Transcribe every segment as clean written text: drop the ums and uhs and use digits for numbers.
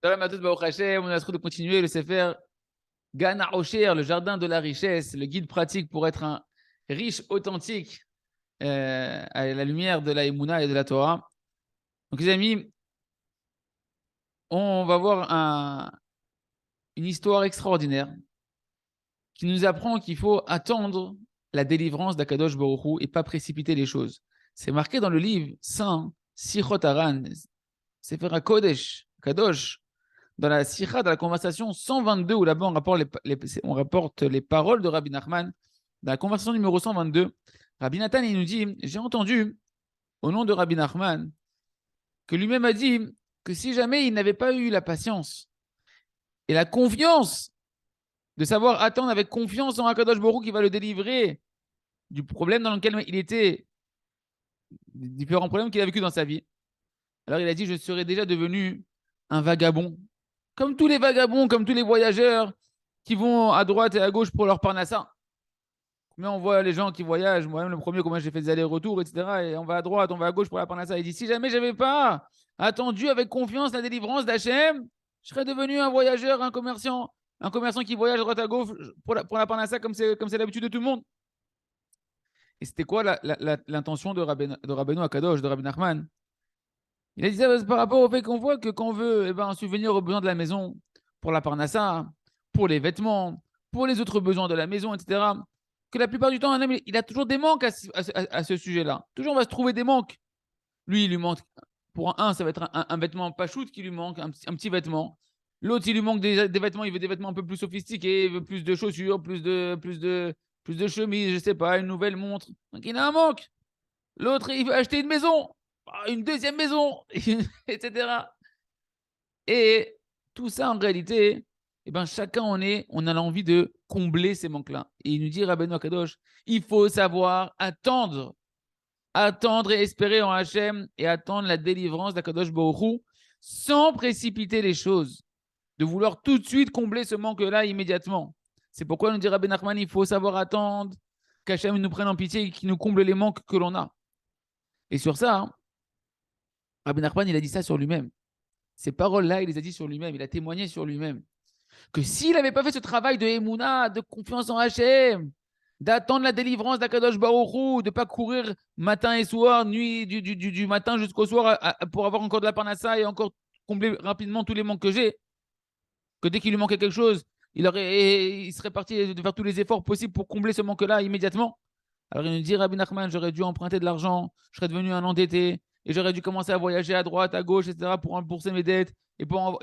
Shalom à tous, Baruch Hashem. On a le de continuer le Sefer Gana Osher, le jardin de la richesse, le guide pratique pour être un riche authentique à la lumière de la Emouna et de la Torah. Donc, les amis, on va voir une histoire extraordinaire qui nous apprend qu'il faut attendre la délivrance d'Akadosh Baruch Hu et pas précipiter les choses. C'est marqué dans le livre saint Sichot Haran, Sefer HaKodesh, Kadosh, dans la Sikha, dans la conversation 122, où là-bas on rapporte les paroles de Rabbi Nachman, dans la conversation numéro 122, Rabbi Nathan il nous dit, j'ai entendu au nom de Rabbi Nachman que lui-même a dit que si jamais il n'avait pas eu la patience et la confiance de savoir attendre avec confiance en Akadosh Baruch Hu qui va le délivrer du problème dans lequel il était, des différents problèmes qu'il a vécu dans sa vie, alors il a dit, je serais déjà devenu un vagabond. Comme tous les vagabonds, comme tous les voyageurs qui vont à droite et à gauche pour leur parnassa. Mais on voit les gens qui voyagent, moi-même le premier, comment j'ai fait des allers-retours, etc. Et on va à droite, on va à gauche pour la parnassa. Il dit, si jamais j'avais pas attendu avec confiance la délivrance d'Hachem, je serais devenu un voyageur, un commerçant qui voyage à droite à gauche pour la parnassa comme c'est l'habitude de tout le monde. Et c'était quoi l'intention de Rabbeinu Akadosh, de Rabbi Nachman? Il a dit ça par rapport au fait qu'on voit que quand on veut subvenir aux besoins de la maison, pour la parnassa, pour les vêtements, pour les autres besoins de la maison, etc., que la plupart du temps, un homme, il a toujours des manques à ce sujet-là. Toujours, on va se trouver des manques. Lui, il lui manque, pour un, ça va être un vêtement pas shoot qui lui manque, un petit vêtement. L'autre, il lui manque des vêtements, il veut des vêtements un peu plus sophistiqués, il veut plus de chaussures, plus de chemises, je sais pas, une nouvelle montre. Donc, il a un manque. L'autre, il veut acheter une maison, une deuxième maison, etc. Et tout ça, en réalité, eh ben, chacun on a l'envie de combler ces manques-là. Et il nous dit, Rabbeinu Akadosh, il faut savoir attendre et espérer en Hachem et attendre la délivrance d'Akadosh Baruch Hu sans précipiter les choses, de vouloir tout de suite combler ce manque-là immédiatement. C'est pourquoi nous dit Rabbi Nachman, il faut savoir attendre qu'Hachem nous prenne en pitié et qu'il nous comble les manques que l'on a. Et sur ça, Rabbi Nachman, il a dit ça sur lui-même. Ces paroles-là, il les a dit sur lui-même, il a témoigné sur lui-même. Que s'il n'avait pas fait ce travail de Emouna, de confiance en Hachem, d'attendre la délivrance d'Akadosh Baruch Hu, de ne pas courir matin et soir, nuit, du matin jusqu'au soir pour avoir encore de la parnassa et encore combler rapidement tous les manques que j'ai, que dès qu'il lui manquait quelque chose, il serait parti de faire tous les efforts possibles pour combler ce manque-là immédiatement. Alors il nous dit, Rabbi Nachman, j'aurais dû emprunter de l'argent, je serais devenu un endetté, et j'aurais dû commencer à voyager à droite, à gauche, etc., pour rembourser mes dettes, et pour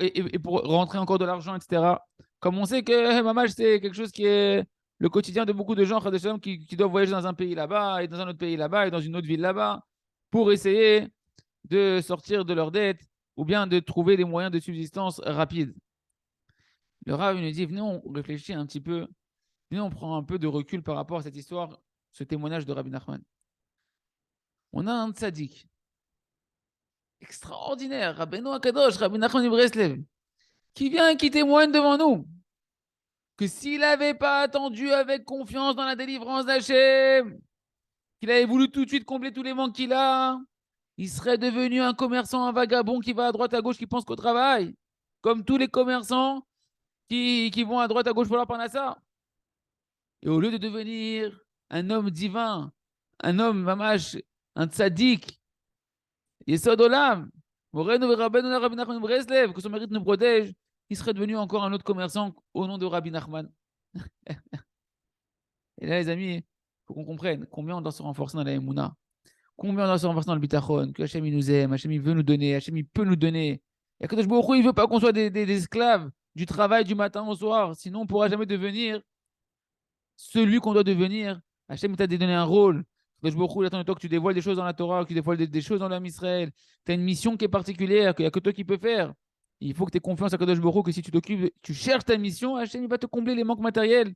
rentrer encore de l'argent, etc. Comme on sait que Mamage, c'est quelque chose qui est le quotidien de beaucoup de gens qui doivent voyager dans un pays là-bas, et dans un autre pays là-bas, et dans une autre ville là-bas, pour essayer de sortir de leurs dettes, ou bien de trouver des moyens de subsistance rapides. Le Rav nous dit, venez, on réfléchit un petit peu, venez, on prend un peu de recul par rapport à cette histoire, ce témoignage de Rabbi Nachman. On a un tzaddik extraordinaire, Rabbeinu Akadosh, Rabbi Nachman de Breslev, qui vient et qui témoigne devant nous que s'il n'avait pas attendu avec confiance dans la délivrance d'Hachem, qu'il avait voulu tout de suite combler tous les manques qu'il a, il serait devenu un commerçant, un vagabond qui va à droite à gauche, qui pense qu'au travail, comme tous les commerçants qui vont à droite à gauche pour leur parnassa. Et au lieu de devenir un homme divin, un homme mamash, un tzaddik, Yesod Olam, Moreno Rabbeinu Rabbi Nachman Breslev, que son mérite nous protège, il serait devenu encore un autre commerçant au nom de Rabbi Nachman. Et là, les amis, il faut qu'on comprenne combien on doit se renforcer dans la Emouna, combien on doit se renforcer dans le Bitachon, que Hachem il nous aime, Hachem il veut nous donner, Hachem il peut nous donner. Et Akadosh Baruch Hu, il veut pas qu'on soit des esclaves du travail du matin au soir, sinon on ne pourra jamais devenir celui qu'on doit devenir. Hachem t'a donné un rôle. Akadosh Baruch Hu, il attend de toi que tu dévoiles des choses dans la Torah, que tu dévoiles des choses dans l'âme Israël. Tu as une mission qui est particulière, qu'il n'y a que toi qui peux faire. Il faut que tu aies confiance à Kadosh Baruch Hu, que si tu t'occupes, tu cherches ta mission, Hachem il va te combler les manques matériels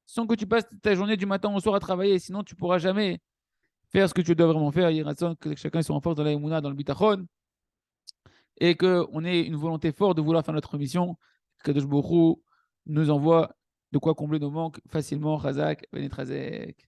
sans que tu passes ta journée du matin au soir à travailler. Sinon, tu ne pourras jamais faire ce que tu dois vraiment faire. Il reste que chacun soit en force dans la Emouna, dans le Bitachon, et qu'on ait une volonté forte de vouloir faire notre mission. Kadosh Baruch Hu nous envoie de quoi combler nos manques facilement. Chazak, Benetrazek.